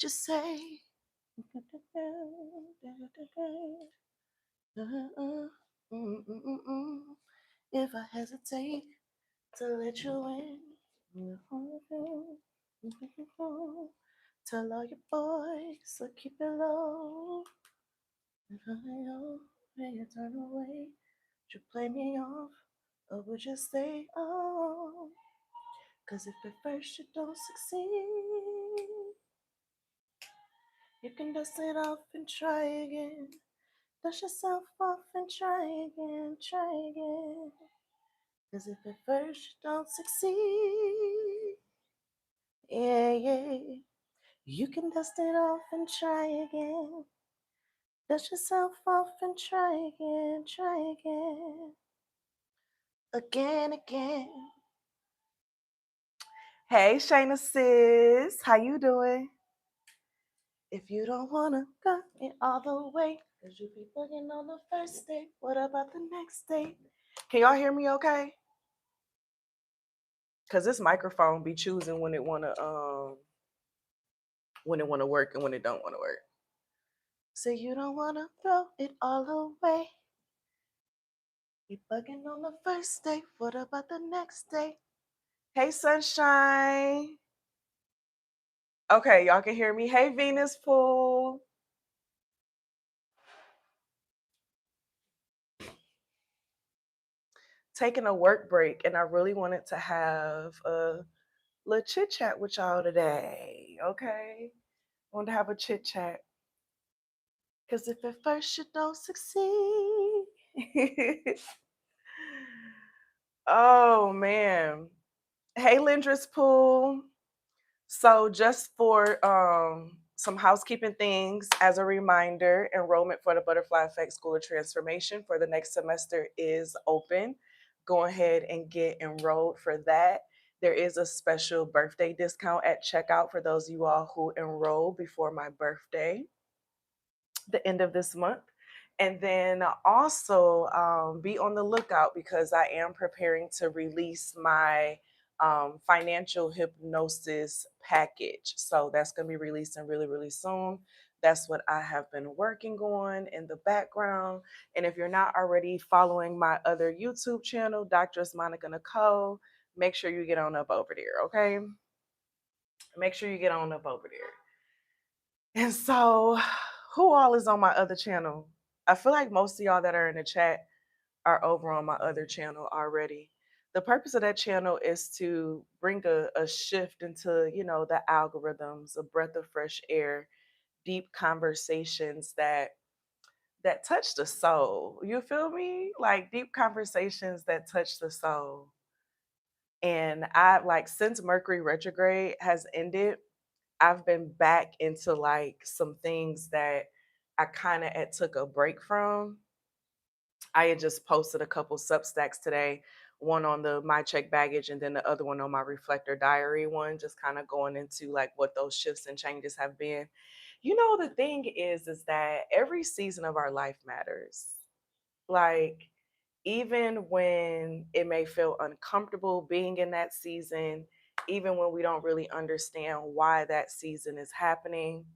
would you say? If I hesitate to let you in, tell all your boys to keep it low. If I know when you turn away, would you play me off or would you stay on? 'Cause if at first you don't succeed, you can dust it off and try again. Dust yourself off and try again, try again. 'Cause if at first you don't succeed, yeah, you can dust it off and try again. Dust yourself off and try again, try again. Again. Hey, Shayna sis, how you doing? If you don't wanna go it all the way, 'cause you be bugging on the first day, what about the next day? Can y'all hear me okay? Cause this microphone be choosing when it wanna work and when it don't wanna work. So you don't wanna throw it all away. You bugging on the first day, what about the next day? Hey sunshine. Okay, y'all can hear me. Hey Venus Pool. Taking a work break and I really wanted to have a little chit chat with y'all today. Okay. I want to have a chit chat. Because if at first you don't succeed. Oh man. Hey Lindris Pool. So just for some housekeeping things, as a reminder, enrollment for the Butterfly Effect School of Transformation for the next semester is open. Go ahead and get enrolled for that. There is a special birthday discount at checkout for those of you all who enroll before my birthday, the end of this month. And then also be on the lookout because I am preparing to release my financial hypnosis package. So that's going to be releasing really, really soon. That's what I have been working on in the background. And if you're not already following my other YouTube channel, Doctress Nicole, make sure you get on up over there, okay? Make sure you get on up over there. And so, who all is on my other channel? I feel like most of y'all that are in the chat are over on my other channel already. The purpose of that channel is to bring a shift into, the algorithms, a breath of fresh air, deep conversations that touch the soul. You feel me? Like deep conversations that touch the soul. And since Mercury retrograde has ended, I've been back into like some things that I kind of took a break from. I had just posted a couple Substacks today, one on the My Check Baggage and then the other one on my Reflector Diary one, just kind of going into like what those shifts and changes have been. The thing is that every season of our life matters. Like, even when it may feel uncomfortable being in that season, even when we don't really understand why that season is happening,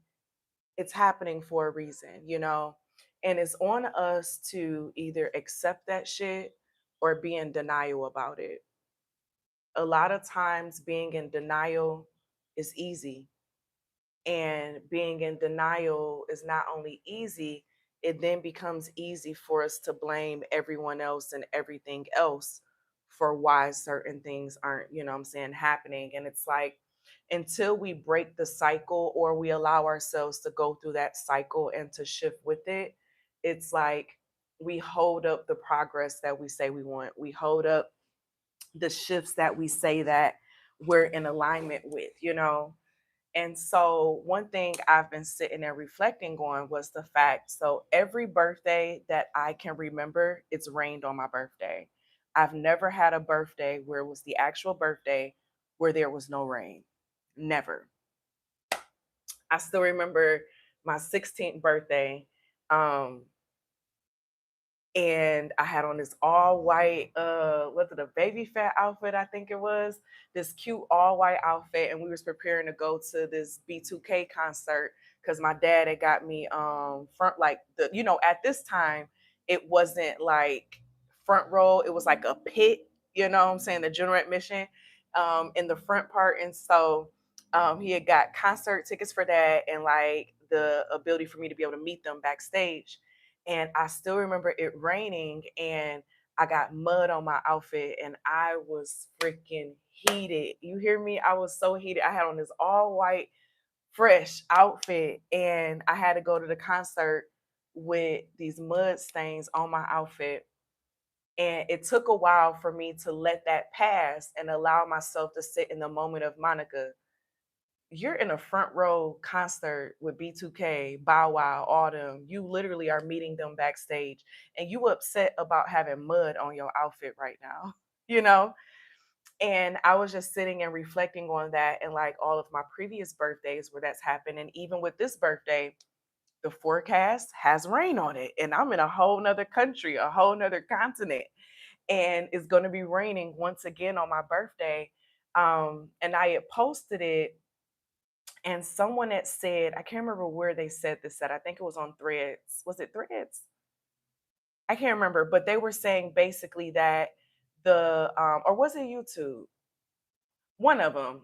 it's happening for a reason. And it's on us to either accept that shit or be in denial about it. A lot of times, being in denial is easy. And being in denial is not only easy, it then becomes easy for us to blame everyone else and everything else for why certain things aren't, happening. And it's like, until we break the cycle or we allow ourselves to go through that cycle and to shift with it, it's like we hold up the progress that we say we want. We hold up the shifts that we say that we're in alignment with. And so one thing I've been sitting there reflecting on was the fact, so every birthday that I can remember, it's rained on my birthday. I've never had a birthday where it was the actual birthday where there was no rain. Never. I still remember my 16th birthday. Um, and I had on this all white, was it a baby fat outfit? I think it was this cute all white outfit, and we was preparing to go to this B2K concert because my dad had got me front, like, the, at this time it wasn't like front row, it was like a pit, what I'm saying, the general admission in the front part, and so he had got concert tickets for that and like the ability for me to be able to meet them backstage. And I still remember it raining and I got mud on my outfit and I was freaking heated. You hear me? I was so heated. I had on this all white, fresh outfit and I had to go to the concert with these mud stains on my outfit. And it took a while for me to let that pass and allow myself to sit in the moment of, Monica, you're in a front row concert with B2K, Bow Wow, all them. You literally are meeting them backstage, and you upset about having mud on your outfit right now, you know? And I was just sitting and reflecting on that and like all of my previous birthdays where that's happened. And even with this birthday, the forecast has rain on it. And I'm in a whole nother country, a whole nother continent. And it's going to be raining once again on my birthday. And I had posted it and someone had said, I can't remember where they said this at. I think it was on Threads. Was it Threads? I can't remember, but they were saying basically that or was it YouTube? One of them,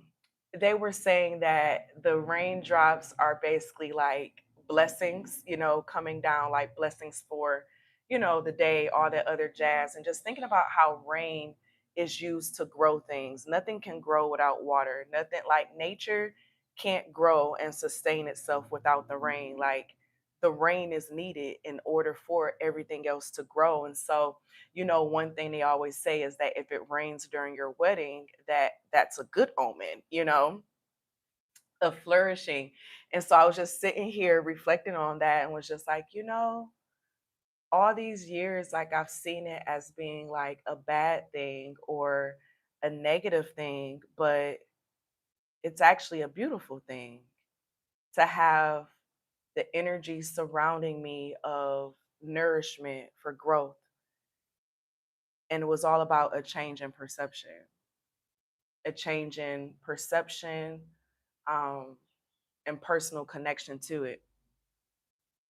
they were saying that the raindrops are basically like blessings, coming down like blessings for, the day, all that other jazz. And just thinking about how rain is used to grow things. Nothing can grow without water. Nothing, like nature can't grow and sustain itself without the rain. Like the rain is needed in order for everything else to grow. And so, one thing they always say is that if it rains during your wedding, that's a good omen, of flourishing. And so I was just sitting here reflecting on that and was just like, all these years, like I've seen it as being like a bad thing or a negative thing, but it's actually a beautiful thing to have the energy surrounding me of nourishment for growth. And it was all about a change in perception, a change in perception, um, and personal connection to it.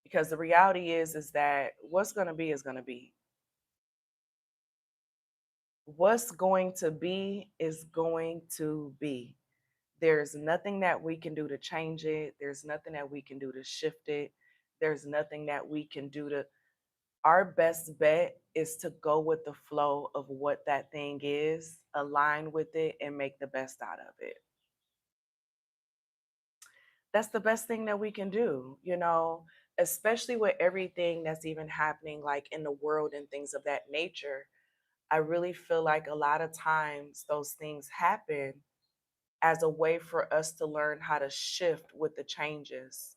Because the reality is that what's going to be is going to be. What's going to be is going to be. There's nothing that we can do to change it. There's nothing that we can do to shift it. There's nothing that we can do to. Our best bet is to go with the flow of what that thing is, align with it, and make the best out of it. That's the best thing that we can do, especially with everything that's even happening like in the world and things of that nature. I really feel like a lot of times those things happen as a way for us to learn how to shift with the changes,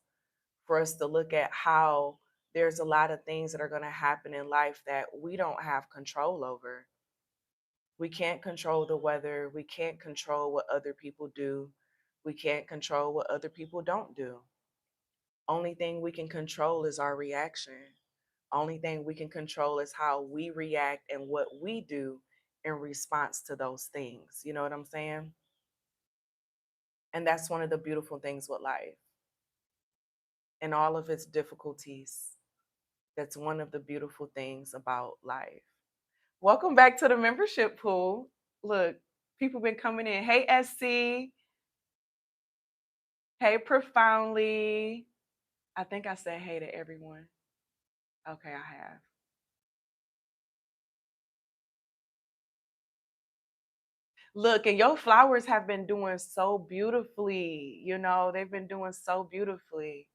for us to look at how there's a lot of things that are going to happen in life that we don't have control over. We can't control the weather. We can't control what other people do. We can't control what other people don't do. Only thing we can control is our reaction. Only thing we can control is how we react and what we do in response to those things. You know what I'm saying? And that's one of the beautiful things with life and all of its difficulties. That's one of the beautiful things about life. Welcome back to the membership pool. Look, people been coming in. Hey, SC. Hey, Profoundly. I think I said hey to everyone. Okay, I have. Look, and your flowers have been doing so beautifully. They've been doing so beautifully.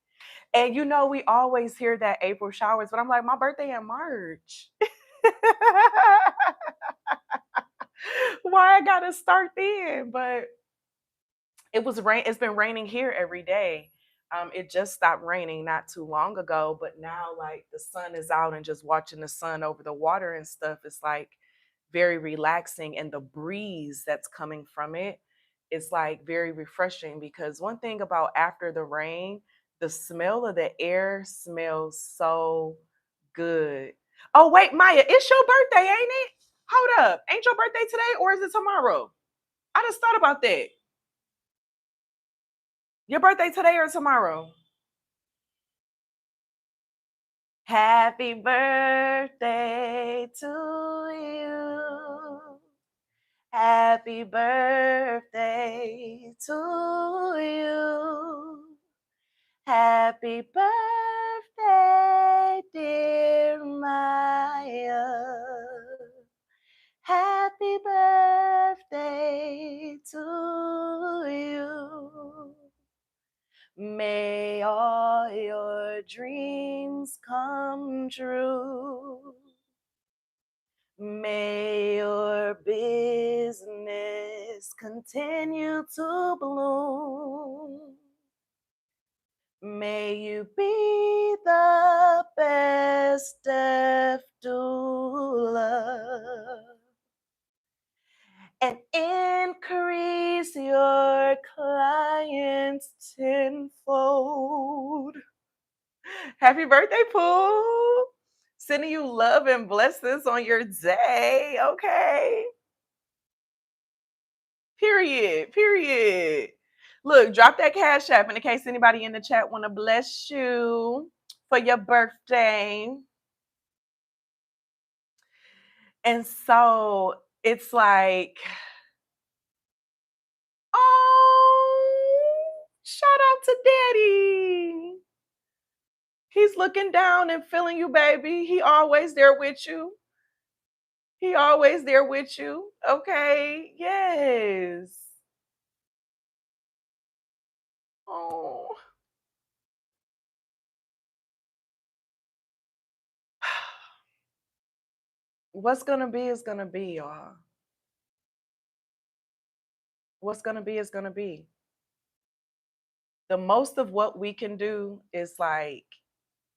And we always hear that April showers, but I'm like, my birthday in March. Why I gotta start then? But it's been raining here every day. It just stopped raining not too long ago, but now like the sun is out and just watching the sun over the water and stuff is like very relaxing, and the breeze that's coming from it is like very refreshing, because one thing about after the rain, the smell of the air smells so good. Oh, wait, Maya, it's your birthday, ain't it? Hold up. Ain't your birthday today or is it tomorrow? I just thought about that. Your birthday today or tomorrow? Happy birthday to you. Happy birthday to you. Happy birthday, dear Maya. Happy birthday to you. May all your dreams come true. May your business continue to bloom. May you be the best deaf doula and increase your clients tenfold. Happy birthday, Pooh. Sending you love and blessings on your day. Okay. Period. Period. Look, drop that cash app in case anybody in the chat want to bless you for your birthday. And so it's like, oh, shout out to daddy. He's looking down and feeling you, baby. He always there with you. He always there with you. Okay. Yes. Oh. What's gonna be is gonna be, y'all. What's gonna be is gonna be. The most of what we can do is like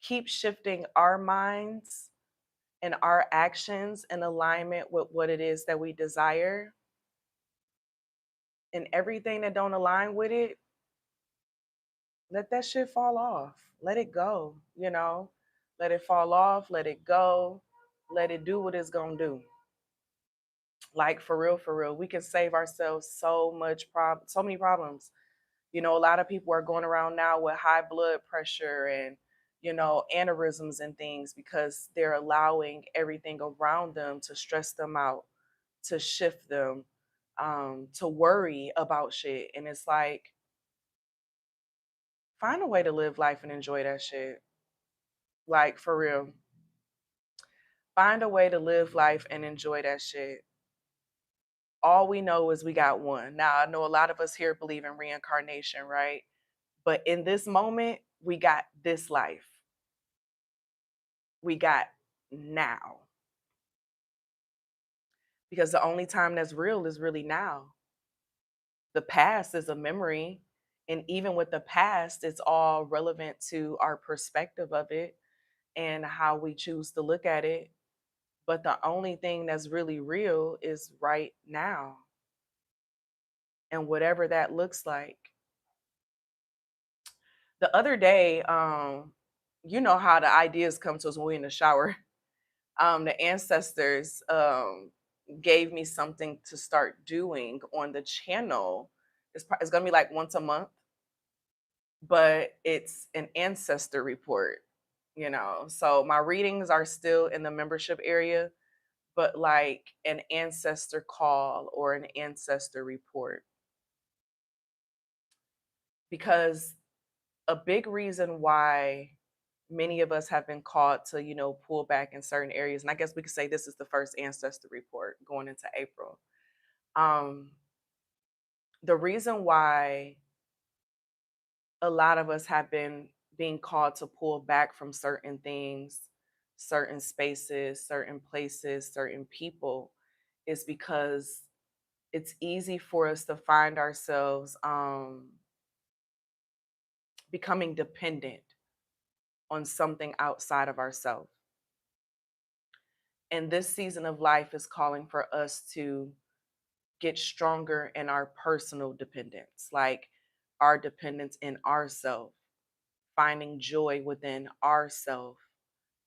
keep shifting our minds and our actions in alignment with what it is that we desire. And everything that don't align with it, let that shit fall off. Let it go, you know? Let it fall off, let it go, let it do what it's gonna do. Like for real, we can save ourselves so many problems. You know, a lot of people are going around now with high blood pressure and, you know, aneurysms and things because they're allowing everything around them to stress them out, to shift them, to worry about shit. And it's like, find a way to live life and enjoy that shit. Like for real. Find a way to live life and enjoy that shit. All we know is we got one. Now, I know a lot of us here believe in reincarnation, right? But in this moment, we got this life. We got now. Because the only time that's real is really now. The past is a memory. And even with the past, it's all relevant to our perspective of it and how we choose to look at it. But the only thing that's really real is right now. And whatever that looks like. The other day, you know how the ideas come to us when we're in the shower. The ancestors gave me something to start doing on the channel. It's gonna be like once a month, but it's an ancestor report, you know. So my readings are still in the membership area, but like an ancestor call or an ancestor report. Because a big reason why many of us have been called to, you know, pull back in certain areas, and I guess we could say this is the first ancestor report going into April. Um, the reason why a lot of us have been being called to pull back from certain things, certain spaces, certain places, certain people is because it's easy for us to find ourselves becoming dependent on something outside of ourselves. And this season of life is calling for us to get stronger in our personal dependence, like our dependence in ourself, finding joy within ourself,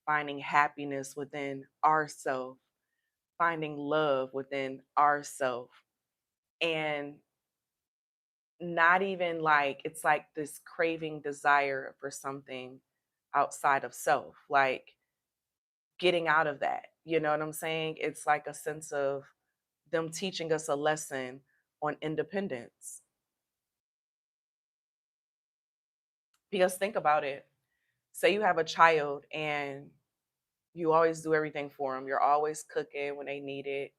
finding happiness within ourself, finding love within ourself, and not even like it's like this craving desire for something outside of self, like getting out of that. You know what I'm saying? It's like a sense of them teaching us a lesson on independence. Because think about it. Say you have a child and you always do everything for them. You're always cooking when they need it.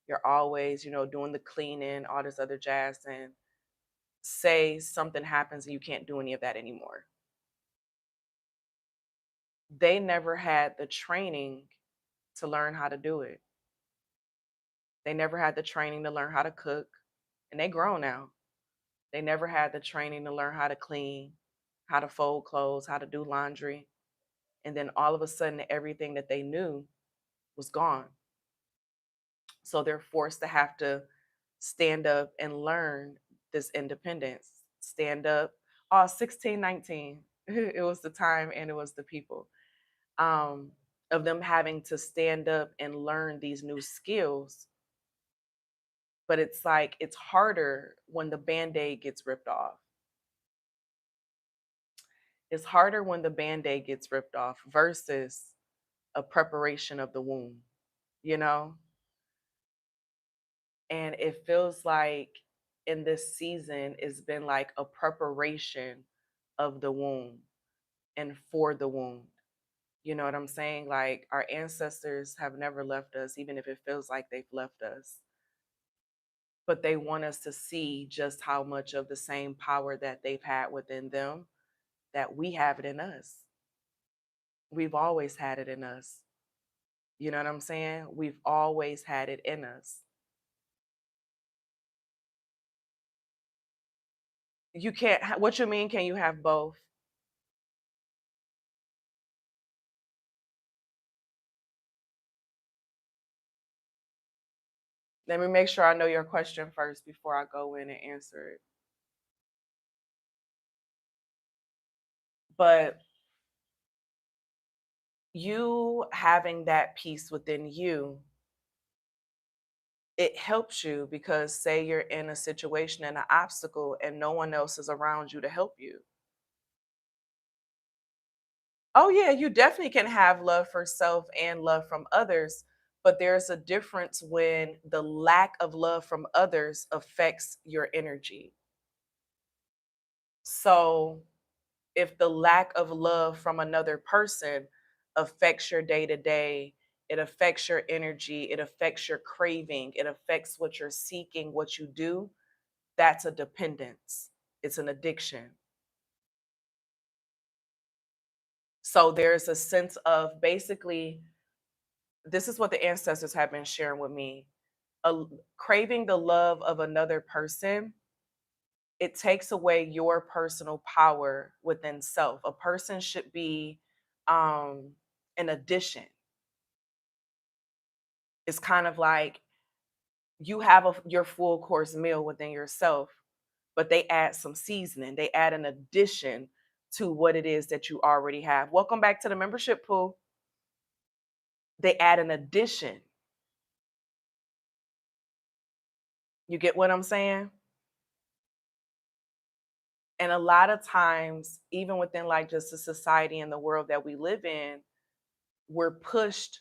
You're always, doing the cleaning, all this other jazz. And say something happens and you can't do any of that anymore. They never had the training to learn how to do it. They never had the training to learn how to cook. And they grown now. They never had the training to learn how to clean, how to fold clothes, how to do laundry. And then all of a sudden, everything that they knew was gone. So they're forced to have to stand up and learn this independence. Stand up. Oh, 16, 19. It was the time and it was the people. Um, of them having to stand up and learn these new skills. But it's like it's harder when the band-aid gets ripped off. It's harder when the band-aid gets ripped off versus a preparation of the womb, you know? And it feels like in this season, it's been like a preparation of the womb and for the womb. You know what I'm saying? Like our ancestors have never left us, even if it feels like they've left us. But they want us to see just how much of the same power that they've had within them, that we have it in us. We've always had it in us. You know what I'm saying? We've always had it in us. You can't, what you mean, can you have both? Let me make sure I know your question first before I go in and answer it. But you having that peace within you, it helps you because say you're in a situation and an obstacle and no one else is around you to help you. Oh, yeah, you definitely can have love for self and love from others, but there's a difference when the lack of love from others affects your energy. So, if the lack of love from another person affects your day to day, it affects your energy, it affects your craving, it affects what you're seeking, what you do, that's a dependence. It's an addiction. So there's a sense of basically, this is what the ancestors have been sharing with me. Craving the love of another person, it takes away your personal power within self. A person should be um, an addition. It's kind of like you have your full course meal within yourself, but they add some seasoning. They add an addition to what it is that you already have. Welcome back to the membership pool. They add an addition. You get what I'm saying? And a lot of times, even within like just the society and the world that we live in, we're pushed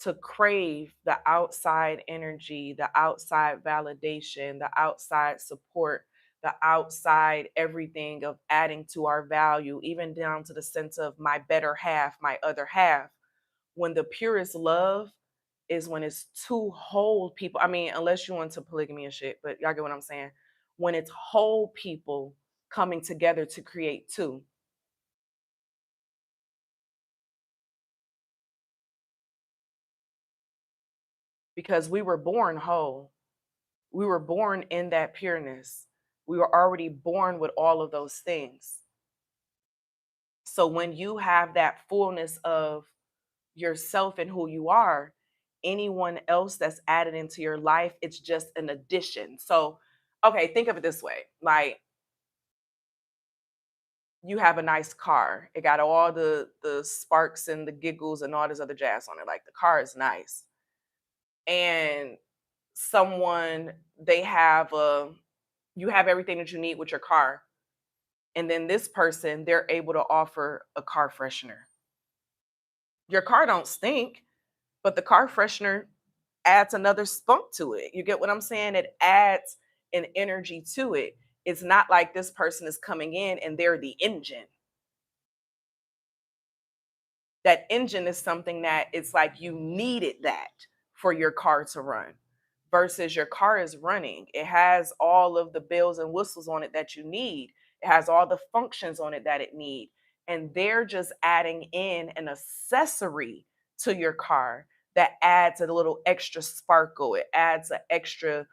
to crave the outside energy, the outside validation, the outside support, the outside everything of adding to our value, even down to the sense of my better half, my other half. When the purest love is when it's two whole people. I mean, unless you into polygamy and shit, but y'all get what I'm saying. When it's whole people coming together to create two, because we were born whole. We were born in that pureness. We were already born with all of those things. So when you have that fullness of yourself and who you are, anyone else that's added into your life, it's just an addition. So, okay, think of it this way. Like you have a nice car. It got all the sparks and the giggles and all this other jazz on it. Like the car is nice. And someone they have a you have everything that you need with your car. And then this person, they're able to offer a car freshener. Your car don't stink, but the car freshener adds another spunk to it. You get what I'm saying? It adds an energy to it. It's not like this person is coming in and they're the engine. That engine is something that it's like you needed that for your car to run versus your car is running. It has all of the bells and whistles on it that you need. It has all the functions on it that it needs. And they're just adding in an accessory to your car that adds a little extra sparkle. It adds an extra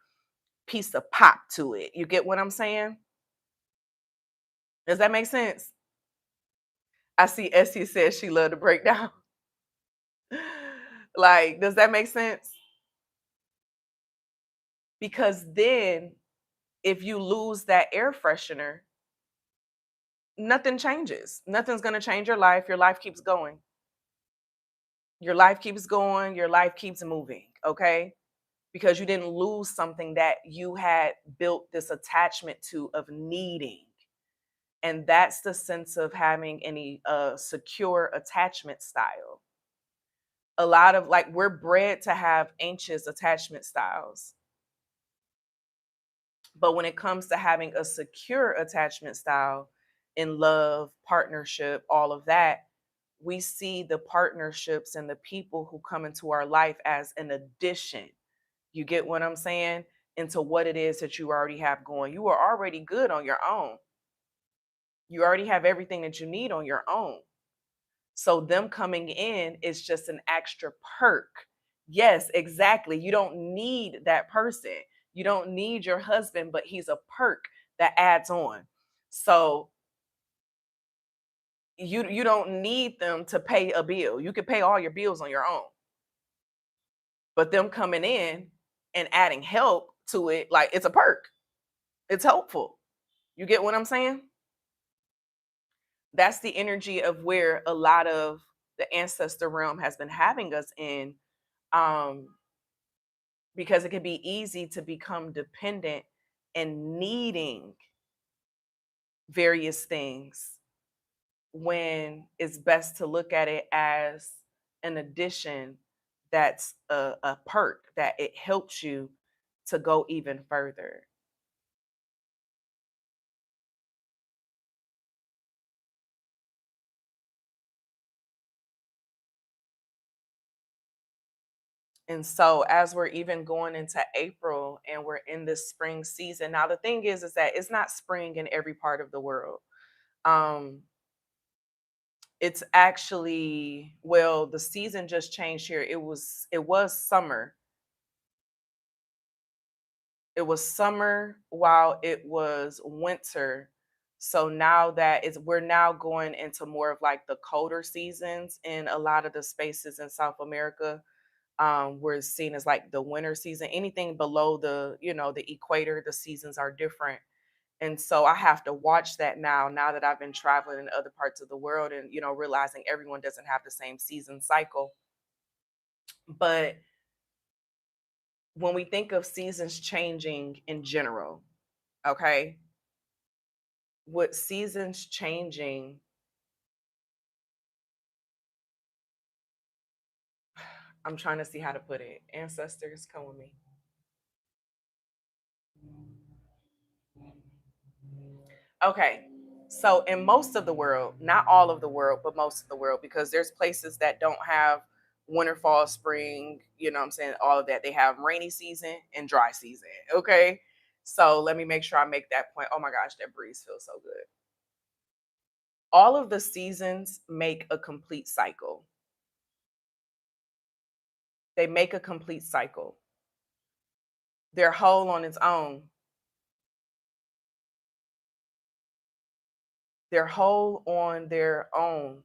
piece of pop to it. You get what I'm saying? Does that make sense? I see Essie says she loved to break down. Like, does that make sense? Because then if you lose that air freshener, nothing changes. Nothing's going to change your life. Your life keeps going. Your life keeps going. Your life keeps moving. Okay. Because you didn't lose something that you had built this attachment to of needing. And that's the sense of having any secure attachment style. A lot of like, we're bred to have anxious attachment styles. But when it comes to having a secure attachment style in love, partnership, all of that, we see the partnerships and the people who come into our life as an addition. You get what I'm saying? Into what it is that you already have going. You are already good on your own. You already have everything that you need on your own. So them coming in is just an extra perk. Yes, exactly. You don't need that person. You don't need your husband, but he's a perk that adds on. So you don't need them to pay a bill. You can pay all your bills on your own. But them coming in and adding help to it, like it's a perk. It's helpful. You get what I'm saying? That's the energy of where a lot of the ancestor realm has been having us in. Um, because it can be easy to become dependent and needing various things when it's best to look at it as an addition that's a perk that it helps you to go even further. And so as we're even going into April and we're in this spring season, now the thing is that it's not spring in every part of the world. Um, it's actually, well, the season just changed here. It was summer. It was summer while it was winter. So now that is we're now going into more of like the colder seasons in a lot of the spaces in South America. We're seen as like the winter season. Anything below the equator, the seasons are different. And so I have to watch that now that I've been traveling in other parts of the world and realizing everyone doesn't have the same season cycle. But when we think of seasons changing in general, okay, with seasons changing, I'm trying to see how to put it. Ancestors, come with me. Okay. So in most of the world, not all of the world, but most of the world, because there's places that don't have winter, fall, spring, what I'm saying, all of that. They have rainy season and dry season. Okay. So let me make sure I make that point. Oh my gosh, that breeze feels so good. All of the seasons make a complete cycle. They make a complete cycle. They're whole on its own. They're whole on their own,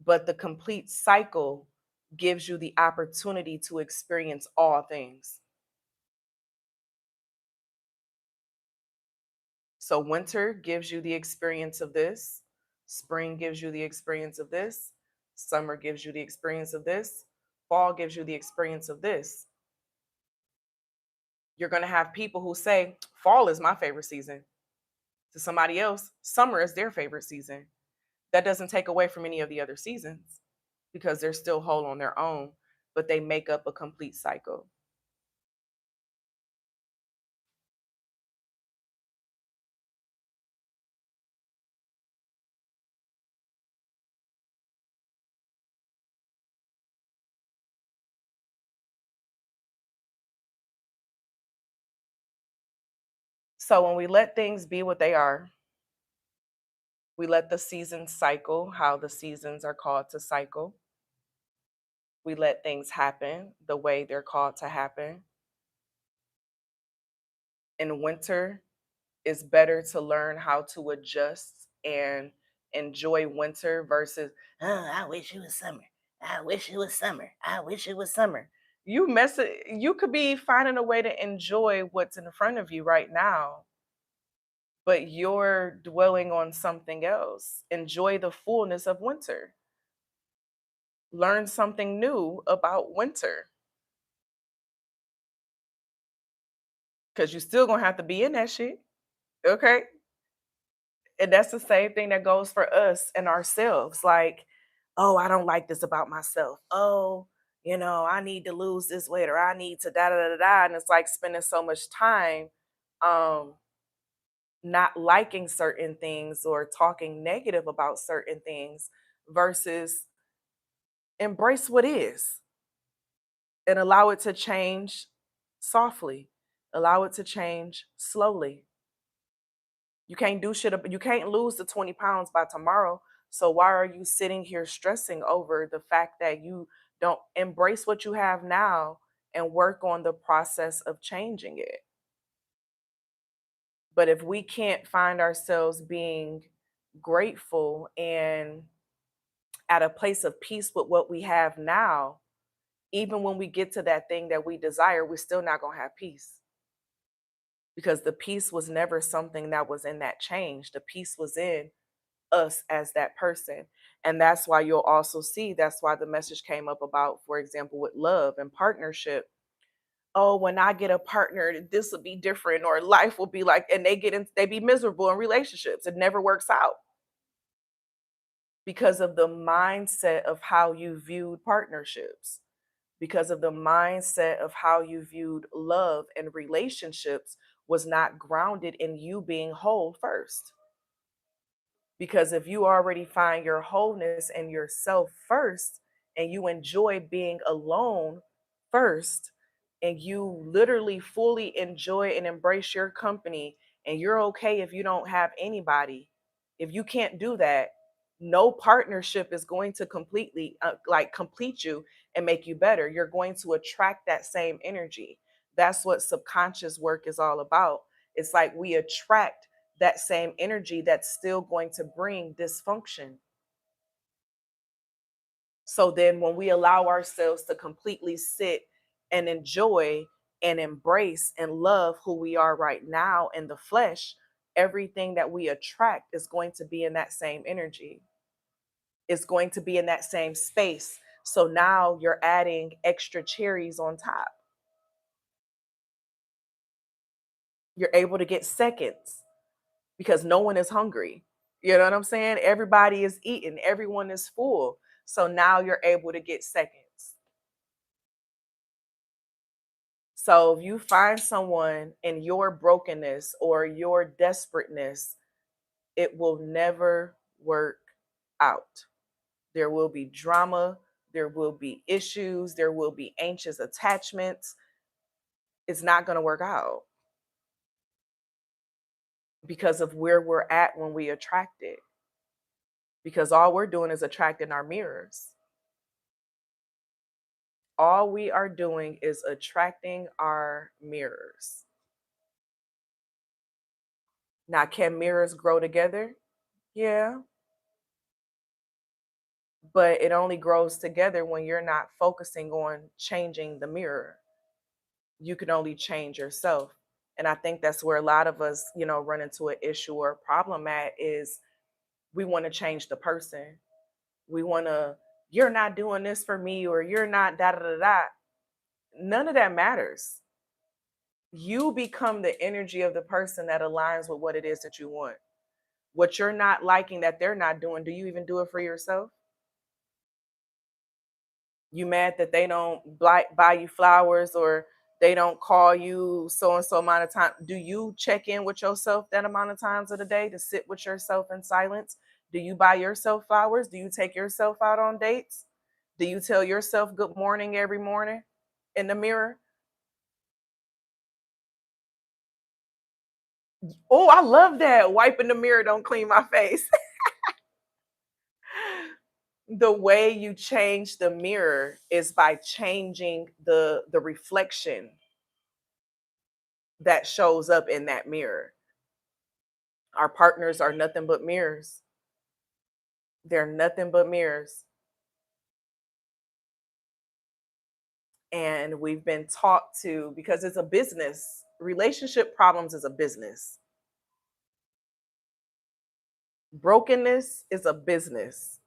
but the complete cycle gives you the opportunity to experience all things. So winter gives you the experience of this. Spring gives you the experience of this. Summer gives you the experience of this. Fall gives you the experience of this. You're going to have people who say, fall is my favorite season. To somebody else, summer is their favorite season. That doesn't take away from any of the other seasons because they're still whole on their own, but they make up a complete cycle. So when we let things be what they are, we let the seasons cycle, how the seasons are called to cycle. We let things happen the way they're called to happen. In winter, it's better to learn how to adjust and enjoy winter versus, oh, I wish it was summer. I wish it was summer. I wish it was summer. You could be finding a way to enjoy what's in front of you right now, but you're dwelling on something else. Enjoy the fullness of winter. Learn something new about winter because you're still gonna have to be in that shit. Okay. And that's the same thing that goes for us and ourselves. Like, oh, I don't like this about myself. Oh, I need to lose this weight or I need to da da da da da. And it's like spending so much time um not liking certain things or talking negative about certain things versus embrace what is and allow it to change softly. Allow it to change slowly. You can't do shit. You can't lose the 20 pounds by tomorrow. So why are you sitting here stressing over the fact that you don't embrace what you have now and work on the process of changing it? But if we can't find ourselves being grateful and at a place of peace with what we have now, even when we get to that thing that we desire, we're still not going to have peace because the peace was never something that was in that change. The peace was in us as that person. And that's why you'll also see that's why the message came up about, for example, with love and partnership. Oh, when I get a partner, this will be different, or life will be like, and they be miserable in relationships. It never works out because of the mindset of how you viewed partnerships, because of the mindset of how you viewed love and relationships was not grounded in you being whole first. Because if you already find your wholeness and yourself first, and you enjoy being alone first, and you literally fully enjoy and embrace your company, and you're okay if you don't have anybody, if you can't do that, no partnership is going to completely like complete you and make you better. You're going to attract that same energy. That's what subconscious work is all about. It's like we attract that same energy that's still going to bring dysfunction. So then, when we allow ourselves to completely sit and enjoy and embrace and love who we are right now in the flesh, everything that we attract is going to be in that same energy, it's going to be in that same space. So now you're adding extra cherries on top. You're able to get seconds because no one is hungry. You know what I'm saying? Everybody is eating, everyone is full. So now you're able to get seconds. So if you find someone in your brokenness or your desperateness, it will never work out. There will be drama, there will be issues, there will be anxious attachments. It's not going to work out because of where we're at when we attract it. Because all we're doing is attracting our mirrors. All we are doing is attracting our mirrors. Now, can mirrors grow together? Yeah, but it only grows together when you're not focusing on changing the mirror. You can only change yourself. And I think that's where a lot of us, run into an issue or a problem at is We want to change the person. We want to, you're not doing this for me, or you're not da da da da. None of that matters. You become the energy of the person that aligns with what it is that you want. What you're not liking that they're not doing, do you even do it for yourself? You mad that they don't buy you flowers, or they don't call you so and so amount of time? Do you check in with yourself that amount of times of the day to sit with yourself in silence? Do you buy yourself flowers? Do you take yourself out on dates? Do you tell yourself good morning every morning in the mirror? Oh, I love that. Wiping the mirror don't clean my face. The way you change the mirror is by changing the reflection that shows up in that mirror. Our partners are nothing but mirrors. They're nothing but mirrors. And we've been taught to, because it's a business, relationship problems is a business. Brokenness is a business.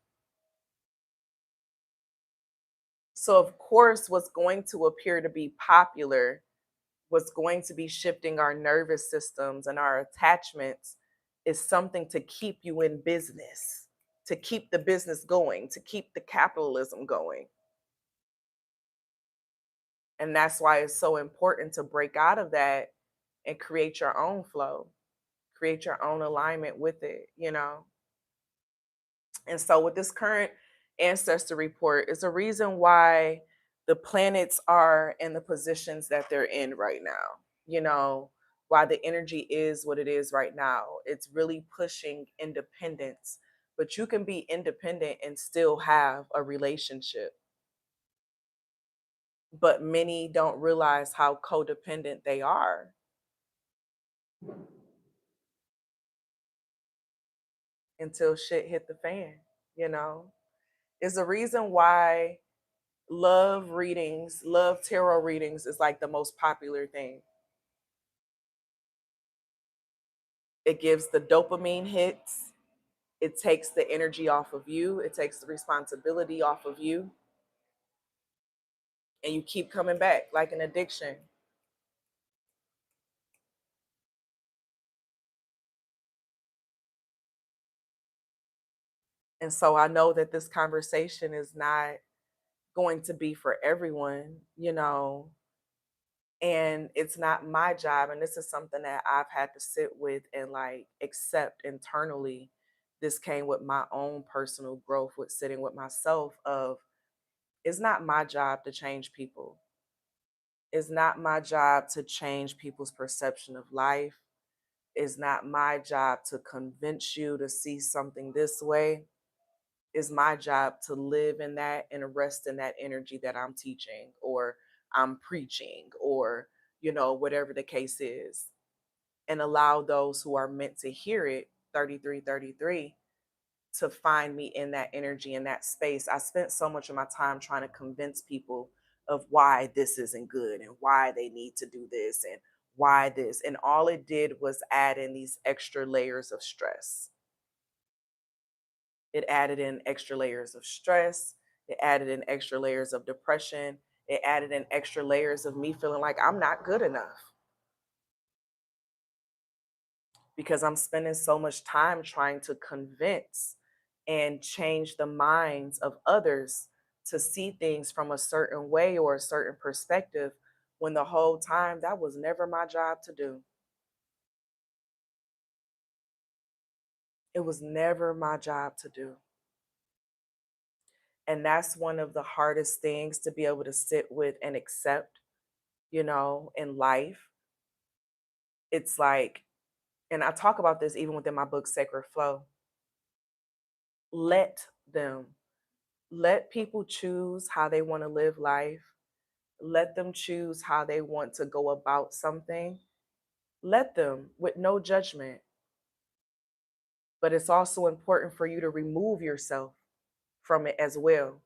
So, of course, what's going to appear to be popular, what's going to be shifting our nervous systems and our attachments, is something to keep you in business, to keep the business going, to keep the capitalism going. And that's why it's so important to break out of that and create your own flow, create your own alignment with it. And so, with this current ancestor report, is a reason why the planets are in the positions that they're in right now. You know, why the energy is what it is right now. It's really pushing independence, but you can be independent and still have a relationship. But many don't realize how codependent they are until shit hit the fan, you know? Is the reason why love tarot readings is like the most popular thing. It gives the dopamine hits, it takes the energy off of you, it takes the responsibility off of you, and you keep coming back like an addiction. And so I know that this conversation is not going to be for everyone. And it's not my job, and this is something that I've had to sit with and like accept internally. This came with my own personal growth, with sitting with myself, of it's not my job to change people. It's not my job to change people's perception of life. It's not my job to convince you to see something this way. It's my job to live in that and rest in that energy that I'm teaching, or I'm preaching, or whatever the case is, and allow those who are meant to hear it, 3333, to find me in that energy, in that space. I spent so much of my time trying to convince people of why this isn't good and why they need to do this and why this. And all it did was add in these extra layers of stress. It added in extra layers of stress. It added in extra layers of depression. It added in extra layers of me feeling like I'm not good enough, because I'm spending so much time trying to convince and change the minds of others to see things from a certain way or a certain perspective, when the whole time that was never my job to do. It was never my job to do. And that's one of the hardest things to be able to sit with and accept, in life. It's like, and I talk about this even within my book, Sacred Flow. Let them, let people choose how they want to live life. Let them choose how they want to go about something. Let them, with no judgment. But it's also important for you to remove yourself from it as well.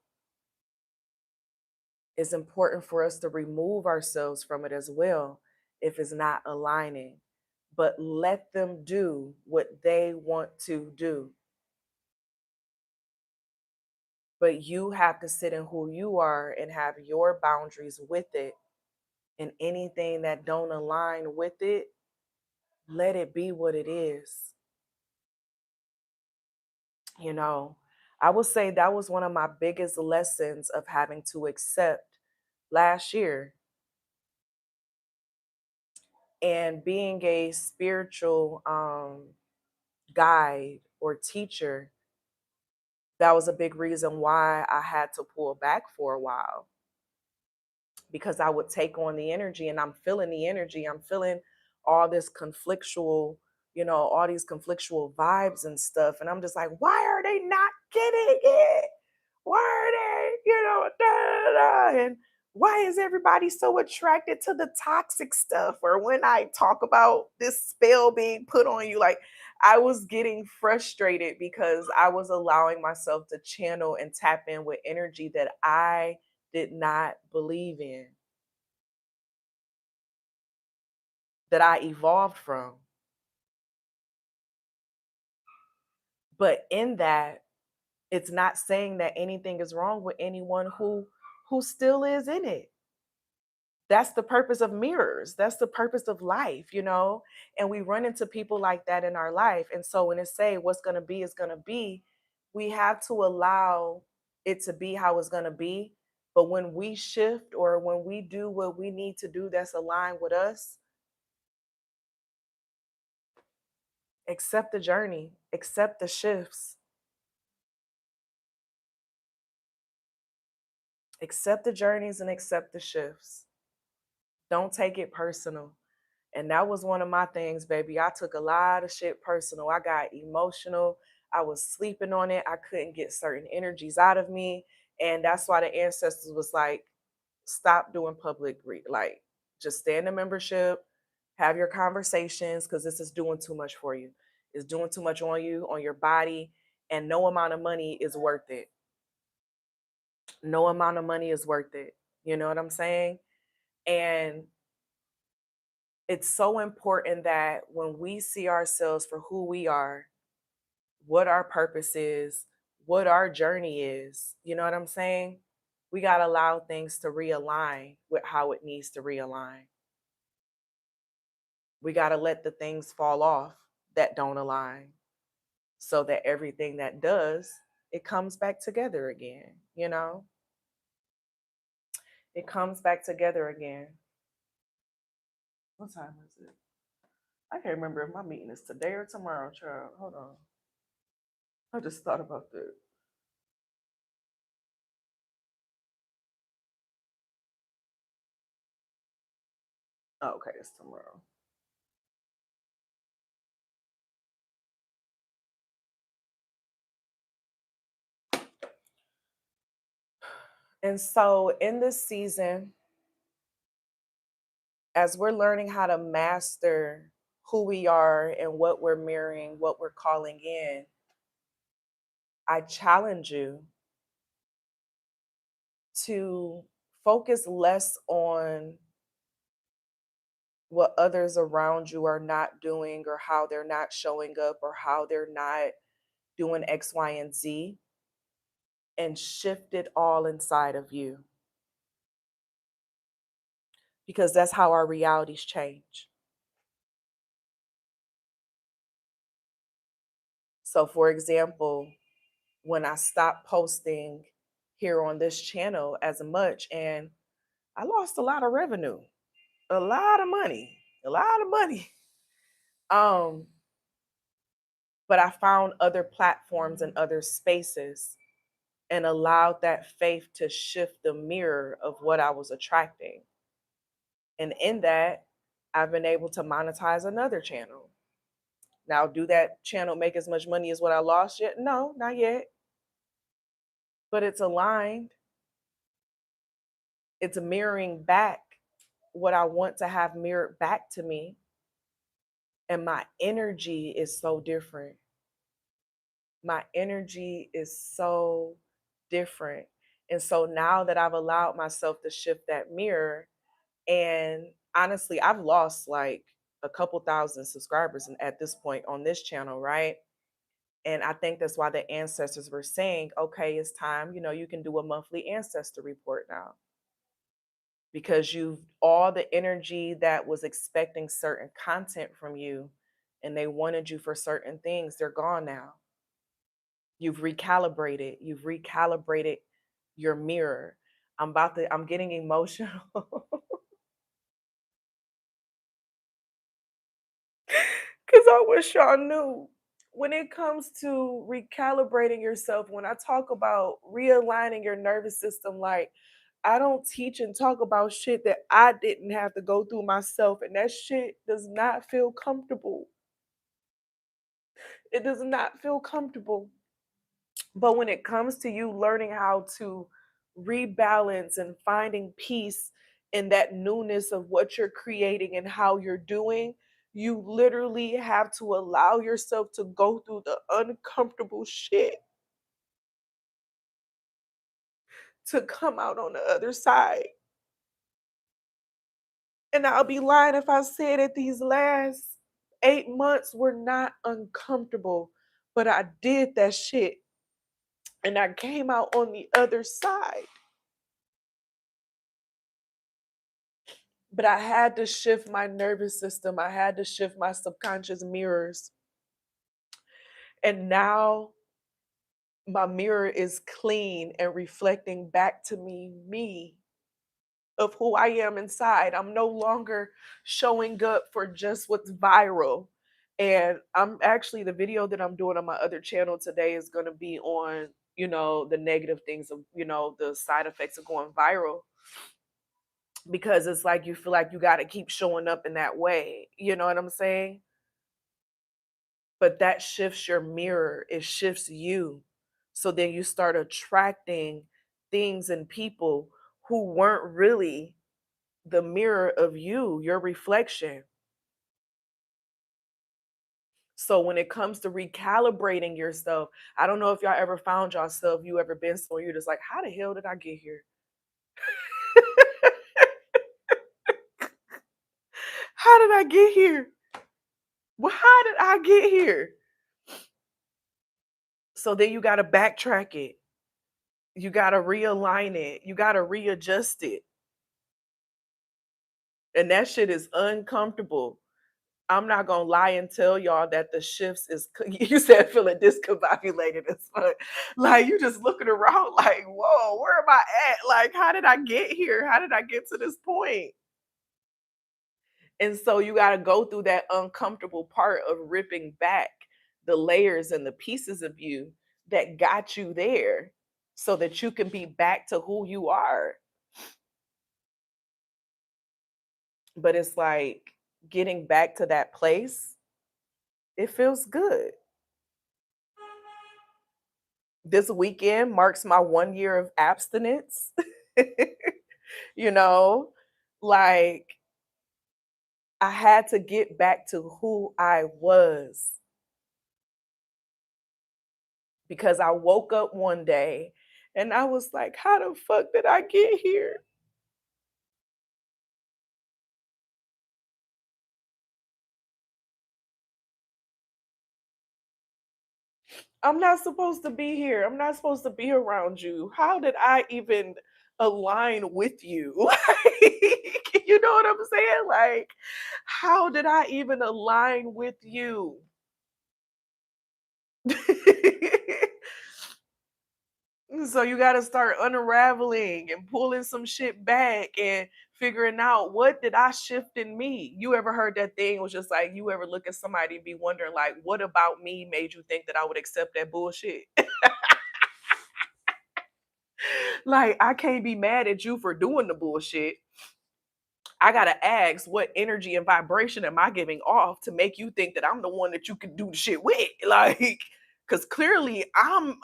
It's important for us to remove ourselves from it as well if it's not aligning. But let them do what they want to do. But you have to sit in who you are and have your boundaries with it. And anything that don't align with it, let it be what it is. You know, I would say that was one of my biggest lessons of having to accept last year, and being a spiritual guide or teacher. That was a big reason why I had to pull back for a while, because I would take on the energy, and I'm feeling the energy. I'm feeling all this conflictual, all these conflictual vibes and stuff. And I'm just like, why are they not getting it? Why are they, da, da, da? And why is everybody so attracted to the toxic stuff? Or when I talk about this spell being put on you, like, I was getting frustrated because I was allowing myself to channel and tap in with energy that I did not believe in, that I evolved from. But in that, it's not saying that anything is wrong with anyone who still is in it. That's the purpose of mirrors. That's the purpose of life. And we run into people like that in our life. And so when it say what's going to be is going to be, we have to allow it to be how it's going to be. But when we shift, or when we do what we need to do that's aligned with us, accept the journey, accept the shifts, accept the journeys and accept the shifts. Don't take it personal. And that was one of my things, baby. I took a lot of shit personal. I got emotional. I was sleeping on it. I couldn't get certain energies out of me. And that's why the ancestors was like, stop doing public, like, just stay in the membership, have your conversations, because this is doing too much for you. It's doing too much on you, on your body, and no amount of money is worth it. No amount of money is worth it. You know what I'm saying? And it's so important that when we see ourselves for who we are, what our purpose is, what our journey is, you know what I'm saying? We got to allow things to realign with how it needs to realign. We got to let the things fall off that don't align, so that everything that does, it comes back together again. It comes back together again. What time is it? I can't remember if my meeting is today or tomorrow, child. Hold on. I just thought about that. Oh, okay, it's tomorrow. And so in this season, as we're learning how to master who we are and what we're mirroring, what we're calling in, I challenge you to focus less on what others around you are not doing, or how they're not showing up, or how they're not doing X, Y, and Z, and shift it all inside of you, because that's how our realities change. So, for example, when I stopped posting here on this channel as much, and I lost a lot of revenue, a lot of money, a lot of money. Um, but I found other platforms and other spaces, and allowed that faith to shift the mirror of what I was attracting. And in that, I've been able to monetize another channel. Now, do that channel make as much money as what I lost yet? No, not yet. But it's aligned. It's mirroring back what I want to have mirrored back to me. And my energy is so different. My energy is so different. And so now that I've allowed myself to shift that mirror, and honestly, I've lost like a couple thousand subscribers at this point on this channel, right? And I think that's why the ancestors were saying, okay, it's time, you can do a monthly ancestor report now. Because you've all the energy that was expecting certain content from you and they wanted you for certain things, they're gone now. You've recalibrated your mirror. I'm getting emotional. Because I wish y'all knew. When it comes to recalibrating yourself, when I talk about realigning your nervous system, like I don't teach and talk about shit that I didn't have to go through myself. And that shit does not feel comfortable. It does not feel comfortable. But when it comes to you learning how to rebalance and finding peace in that newness of what you're creating and how you're doing, you literally have to allow yourself to go through the uncomfortable shit to come out on the other side. And I'll be lying if I said that these last 8 months were not uncomfortable, but I did that shit and I came out on the other side. But I had to shift my nervous system. I had to shift my subconscious mirrors. And now my mirror is clean and reflecting back to me of who I am inside. I'm no longer showing up for just what's viral. And I'm actually, the video that I'm doing on my other channel today is going to be on, the negative things of, the side effects of going viral, because it's like you feel like you got to keep showing up in that way. You know what I'm saying? But that shifts your mirror, it shifts you. So then you start attracting things and people who weren't really the mirror of you, your reflection. So when it comes to recalibrating yourself, I don't know if y'all ever found yourself, you ever been somewhere you're just like, how the hell did I get here? How did I get here? Well, how did I get here? So then you got to backtrack it. You got to realign it. You got to readjust it. And that shit is uncomfortable. I'm not gonna lie and tell y'all that the shifts is you said feeling discombobulated as fuck. Like you just looking around like, whoa, where am I at? Like, how did I get here? How did I get to this point? And so you gotta go through that uncomfortable part of ripping back the layers and the pieces of you that got you there so that you can be back to who you are. But it's like getting back to that place, it feels good. This weekend marks my 1 year of abstinence. you know, like I had to get back to who I was because I woke up one day and I was like, how the fuck did I get here? I'm not supposed to be here. I'm not supposed to be around you. How did I even align with you? Like, you know what I'm saying? Like, how did I even align with you? So you got to start unraveling and pulling some shit back and figuring out what did I shift in me. You ever heard that thing was just like you ever look at somebody and be wondering like what about me made you think that I would accept that bullshit? Like I can't be mad at you for doing the bullshit. I got to ask what energy and vibration am I giving off to make you think that I'm the one that you can do the shit with? Like cuz clearly I'm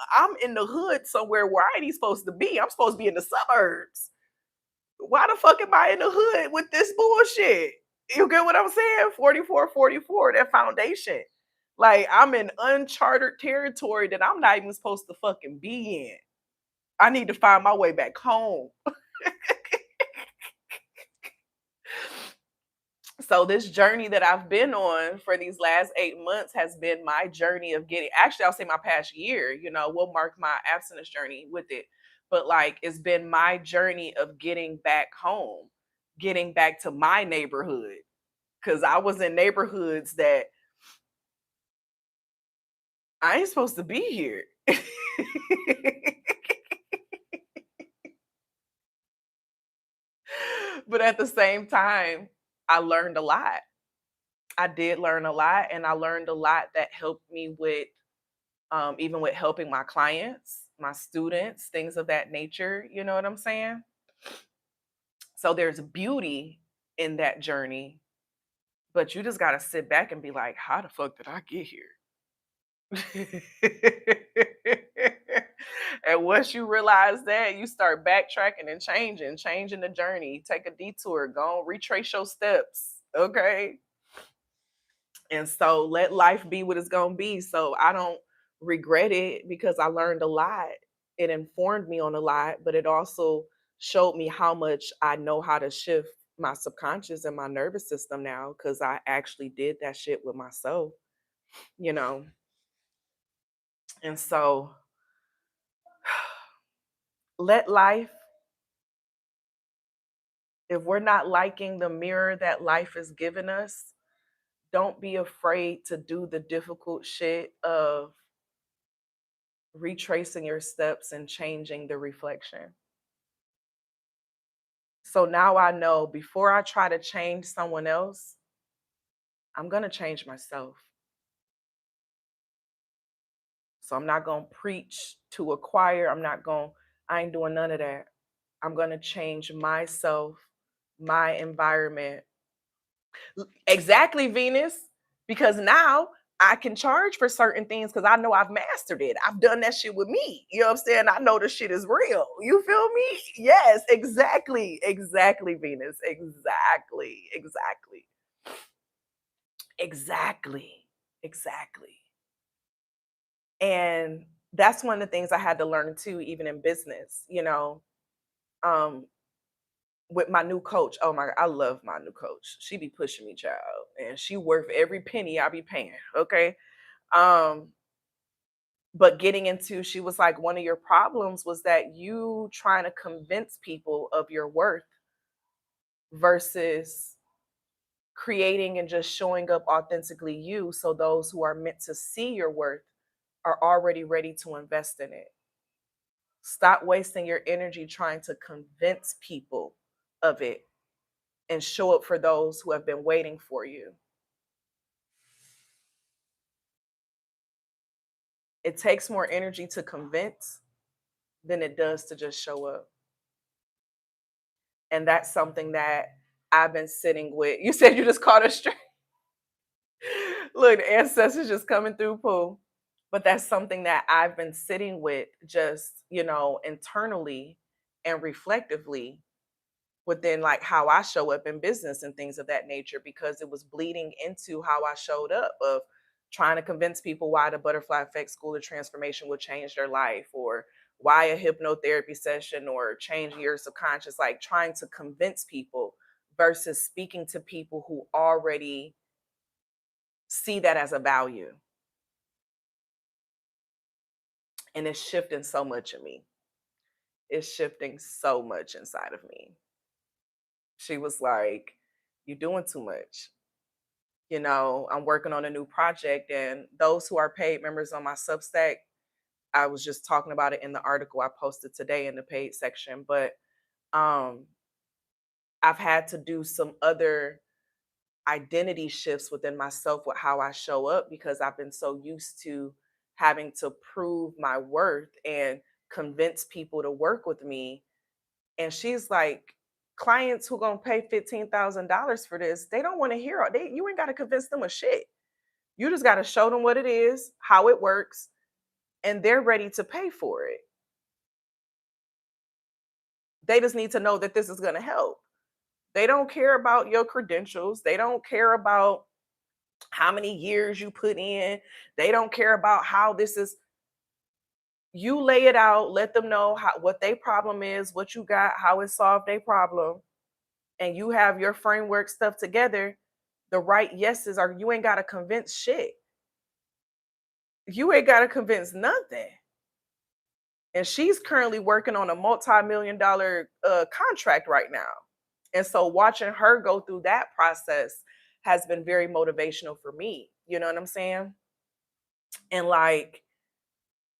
in the hood somewhere where I ain't even supposed to be. I'm supposed to be in the suburbs. Why the fuck am I in the hood with this bullshit? You get what I'm saying? 44, 44, that foundation. Like I'm in uncharted territory that I'm not even supposed to fucking be in. I need to find my way back home. So this journey that I've been on for these last 8 months has been my journey of getting, actually, I'll say my past year, will mark my abstinence journey with it. But like, it's been my journey of getting back home, getting back to my neighborhood. Cause I was in neighborhoods that I ain't supposed to be here. But at the same time, I learned a lot. I did learn a lot, and I learned a lot that helped me with, even with helping my clients, my students, things of that nature. You know what I'm saying? So there's beauty in that journey, but you just got to sit back and be like, how the fuck did I get here? And once you realize that, you start backtracking and changing the journey. Take a detour, go on, retrace your steps. Okay. And so let life be what it's going to be. So I don't regret it because I learned a lot. It informed me on a lot, but it also showed me how much I know how to shift my subconscious and my nervous system now because I actually did that shit with myself, you know. And so let life, if we're not liking the mirror that life has given us, don't be afraid to do the difficult shit of retracing your steps and changing the reflection. So now I know before I try to change someone else, I'm going to change myself. So I'm not going to preach to a choir. I ain't doing none of that. I'm going to change myself, my environment. Exactly, Venus. Because now I can charge for certain things because I know I've mastered it. I've done that shit with me. You know what I'm saying? I know the shit is real. You feel me? Yes, exactly. Exactly, Venus. Exactly. Exactly. Exactly. Exactly. And that's one of the things I had to learn too, even in business, um, with my new coach. Oh my, I love my new coach. She be pushing me, child, and she worth every penny I be paying. Okay. Um, but getting into, she was like, one of your problems was that you trying to convince people of your worth versus creating and just showing up authentically you. So those who are meant to see your worth are already ready to invest in it. Stop wasting your energy trying to convince people of it and show up for those who have been waiting for you. It takes more energy to convince than it does to just show up. And that's something that I've been sitting with. You said you just caught a straight. Look, the ancestors just coming through, Pooh. But that's something that I've been sitting with just, internally and reflectively within like how I show up in business and things of that nature because it was bleeding into how I showed up of trying to convince people why the butterfly effect school of transformation would change their life or why a hypnotherapy session or changing your subconscious, like trying to convince people versus speaking to people who already see that as a value. And it's shifting so much in me. It's shifting so much inside of me. She was like, you're doing too much. I'm working on a new project, and those who are paid members on my Substack, I was just talking about it in the article I posted today in the paid section, but um, I've had to do some other identity shifts within myself with how I show up because I've been so used to having to prove my worth and convince people to work with me. And she's like, clients who gonna pay $15,000 for this, they don't want to hear you ain't got to convince them of shit. You just got to show them what it is, how it works, and they're ready to pay for it. They just need to know that this is going to help. They don't care about your credentials. They don't care about how many years you put in. They don't care about how this is. You lay it out, let them know what their problem is, what you got, how it solved their problem, and you have your framework stuff together. The right yeses are, you ain't got to convince shit. You ain't got to convince nothing. And she's currently working on a multi-million dollar contract right now. And so watching her go through that process has been very motivational for me. You know what I'm saying? And like,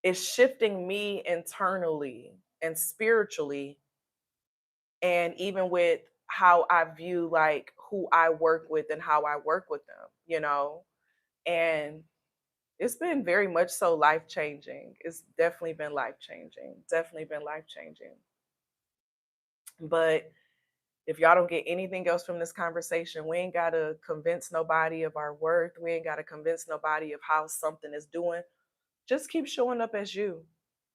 it's shifting me internally and spiritually, and even with how I view like who I work with and how I work with them, you know? And it's been very much so life changing. It's definitely been life changing. Definitely been life changing. But if y'all don't get anything else from this conversation, we ain't got to convince nobody of our worth. We ain't got to convince nobody of how something is doing. Just keep showing up as you.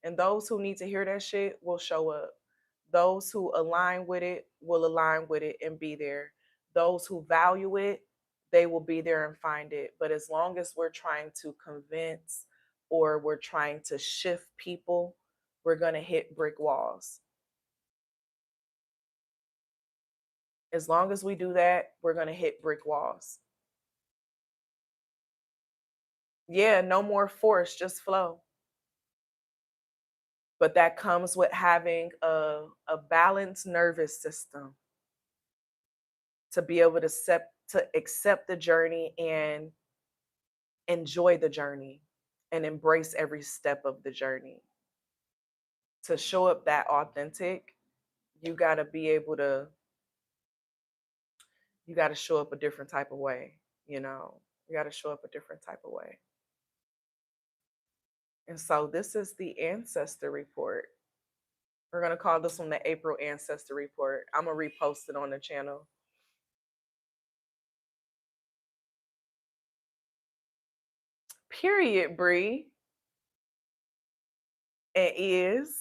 And those who need to hear that shit will show up. Those who align with it will align with it and be there. Those who value it, they will be there and find it. But as long as we're trying to convince or we're trying to shift people, we're going to hit brick walls. As long as we do that, we're going to hit brick walls. Yeah, no more force, just flow. But that comes with having a balanced nervous system to be able to accept the journey and enjoy the journey and embrace every step of the journey. To show up that authentic, you got to be able to, you got to show up a different type of way, you know, you got to show up a different type of way. And so this is the Ancestor report. We're going to call this one the April Ancestor report. I'm going to repost it on the channel. Period, Bree. It is.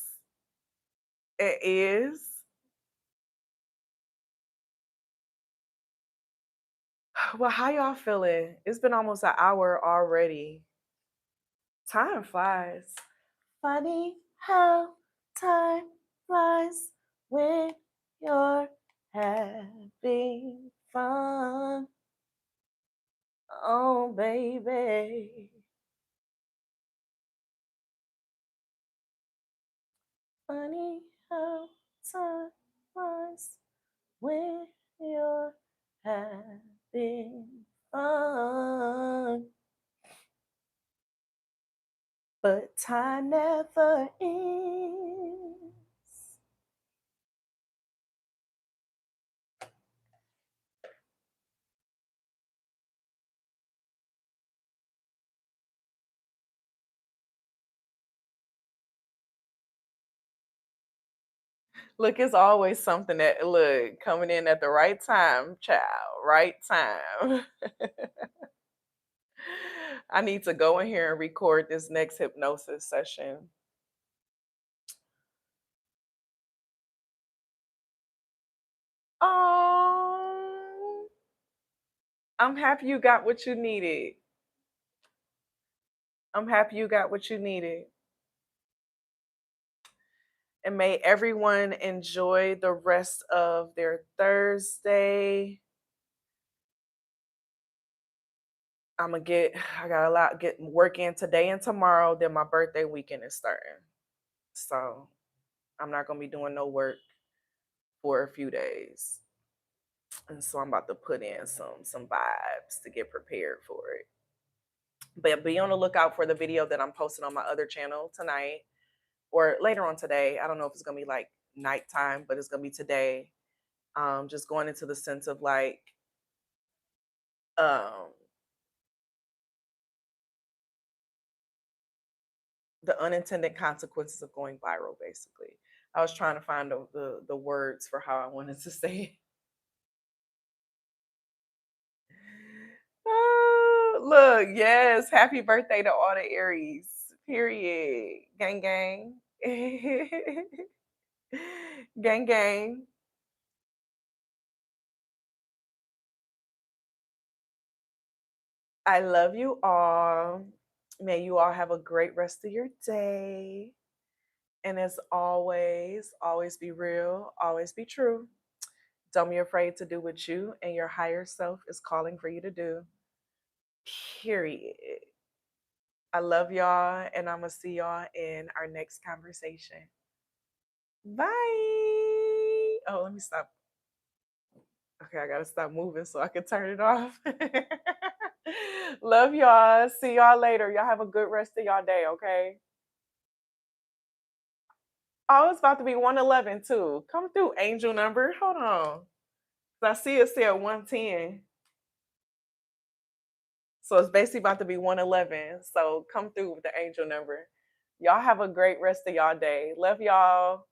It is. Well, how y'all feeling? It's been almost an hour already. Time flies. Funny how time flies when you're having fun. Oh, baby. Funny how time flies when you're having fun. But time never ends. Look, it's always something that look coming in at the right time, child. Right time. I need to go in here and record this next hypnosis session. Oh, I'm happy you got what you needed. I'm happy you got what you needed. And may everyone enjoy the rest of their Thursday. I got a lot getting work in today and tomorrow. Then my birthday weekend is starting. So I'm not gonna be doing no work for a few days. And so I'm about to put in some vibes to get prepared for it. But be on the lookout for the video that I'm posting on my other channel tonight or later on today. I don't know if it's gonna be like nighttime, but it's gonna be today. Just going into the sense of like um the unintended consequences of going viral, basically. I was trying to find the words for how I wanted to say it. Look, yes, happy birthday to all the Aries. Period. Gang, gang. Gang, gang. I love you all. May you all have a great rest of your day. And as always, always be real, always be true. Don't be afraid to do what you and your higher self is calling for you to do. Period. I love y'all, and I'm going to see y'all in our next conversation. Bye. Oh, let me stop. Okay, I got to stop moving so I can turn it off. Love y'all. See y'all later. Y'all have a good rest of y'all day, okay? Oh, it's about to be 111 too. Come through, angel number. Hold on. I see it said 110. So it's basically about to be 111. So come through with the angel number. Y'all have a great rest of y'all day. Love y'all.